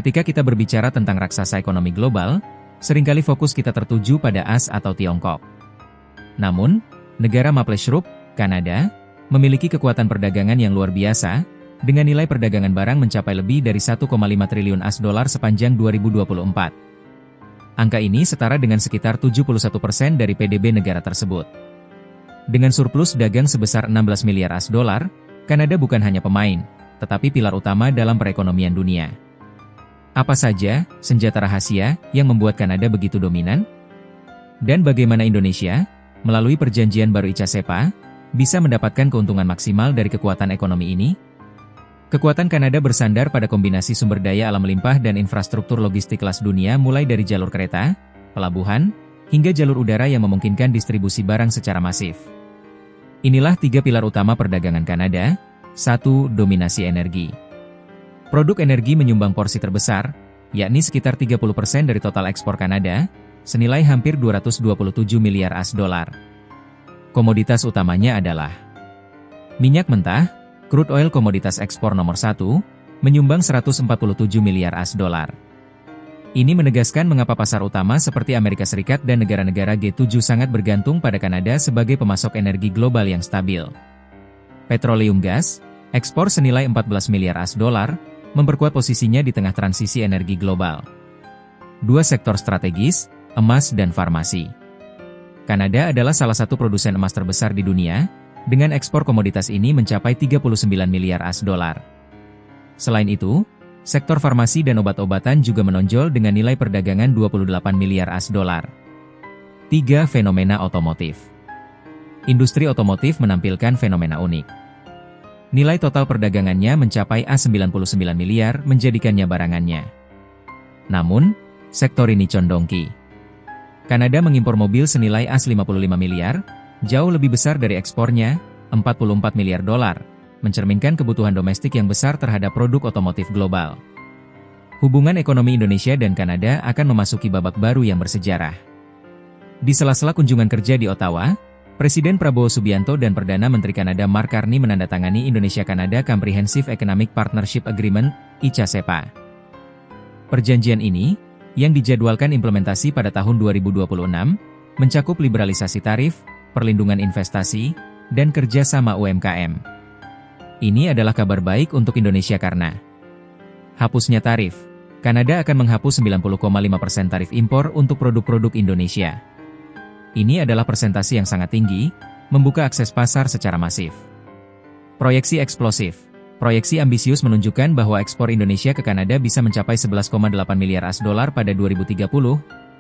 Ketika kita berbicara tentang raksasa ekonomi global, seringkali fokus kita tertuju pada AS atau Tiongkok. Namun, negara Maple Syrup, Kanada, memiliki kekuatan perdagangan yang luar biasa, dengan nilai perdagangan barang mencapai lebih dari 1,5 triliun AS dolar sepanjang 2024. Angka ini setara dengan sekitar 71% dari PDB negara tersebut. Dengan surplus dagang sebesar 16 miliar AS dolar, Kanada bukan hanya pemain, tetapi pilar utama dalam perekonomian dunia. Apa saja senjata rahasia yang membuat Kanada begitu dominan? Dan bagaimana Indonesia, melalui perjanjian baru ICA-SEPA, bisa mendapatkan keuntungan maksimal dari kekuatan ekonomi ini? Kekuatan Kanada bersandar pada kombinasi sumber daya alam melimpah dan infrastruktur logistik kelas dunia mulai dari jalur kereta, pelabuhan, hingga jalur udara yang memungkinkan distribusi barang secara masif. Inilah 3 pilar utama perdagangan Kanada. 1. Dominasi energi. Produk energi menyumbang porsi terbesar, yakni sekitar 30% dari total ekspor Kanada, senilai hampir 227 miliar AS dolar. Komoditas utamanya adalah minyak mentah, crude oil komoditas ekspor nomor 1, menyumbang 147 miliar AS dolar. Ini menegaskan mengapa pasar utama seperti Amerika Serikat dan negara-negara G7 sangat bergantung pada Kanada sebagai pemasok energi global yang stabil. Petroleum gas, ekspor senilai 14 miliar AS dolar, memperkuat posisinya di tengah transisi energi global. 2 sektor strategis, emas dan farmasi. Kanada adalah salah satu produsen emas terbesar di dunia, dengan ekspor komoditas ini mencapai 39 miliar AS dolar. Selain itu, sektor farmasi dan obat-obatan juga menonjol dengan nilai perdagangan 28 miliar AS dolar. 3. Fenomena otomotif. Industri otomotif menampilkan fenomena unik. Nilai total perdagangannya mencapai A99 miliar menjadikannya barangannya. Namun, sektor ini condongki. Kanada mengimpor mobil senilai A55 miliar, jauh lebih besar dari ekspornya, 44 miliar dolar, mencerminkan kebutuhan domestik yang besar terhadap produk otomotif global. Hubungan ekonomi Indonesia dan Kanada akan memasuki babak baru yang bersejarah. Di sela-sela kunjungan kerja di Ottawa, Presiden Prabowo Subianto dan Perdana Menteri Kanada Mark Carney menandatangani Indonesia-Kanada Comprehensive Economic Partnership Agreement, ICA-SEPA. Perjanjian ini, yang dijadwalkan implementasi pada tahun 2026, mencakup liberalisasi tarif, perlindungan investasi, dan kerjasama UMKM. Ini adalah kabar baik untuk Indonesia karena hapusnya tarif. Kanada akan menghapus 90,5% tarif impor untuk produk-produk Indonesia. Ini adalah persentase yang sangat tinggi, membuka akses pasar secara masif. Proyeksi eksplosif. Proyeksi ambisius menunjukkan bahwa ekspor Indonesia ke Kanada bisa mencapai 11,8 miliar AS dolar pada 2030,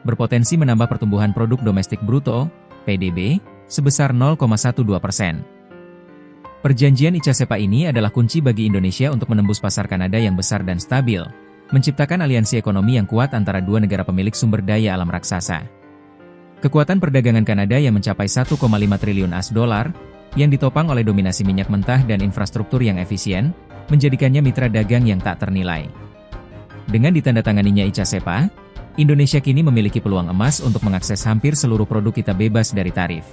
berpotensi menambah pertumbuhan produk domestik bruto, PDB, sebesar 0,12%. Perjanjian ICA-SEPA ini adalah kunci bagi Indonesia untuk menembus pasar Kanada yang besar dan stabil, menciptakan aliansi ekonomi yang kuat antara dua negara pemilik sumber daya alam raksasa. Kekuatan perdagangan Kanada yang mencapai 1,5 triliun AS dolar, yang ditopang oleh dominasi minyak mentah dan infrastruktur yang efisien, menjadikannya mitra dagang yang tak ternilai. Dengan ditandatanganinya ICA-SEPA, Indonesia kini memiliki peluang emas untuk mengakses hampir seluruh produk kita bebas dari tarif.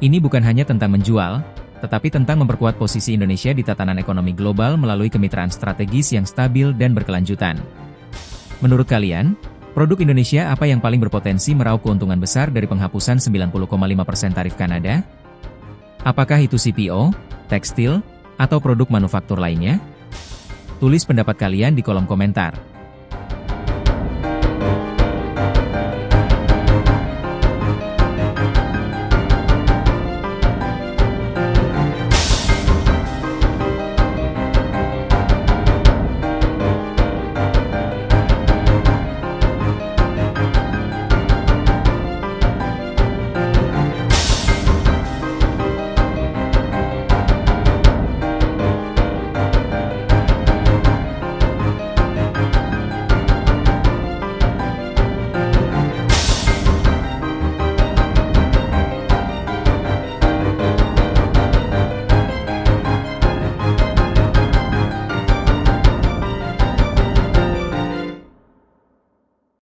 Ini bukan hanya tentang menjual, tetapi tentang memperkuat posisi Indonesia di tatanan ekonomi global melalui kemitraan strategis yang stabil dan berkelanjutan. Menurut kalian, produk Indonesia apa yang paling berpotensi meraup keuntungan besar dari penghapusan 90,5% tarif Kanada? Apakah itu CPO, tekstil, atau produk manufaktur lainnya? Tulis pendapat kalian di kolom komentar.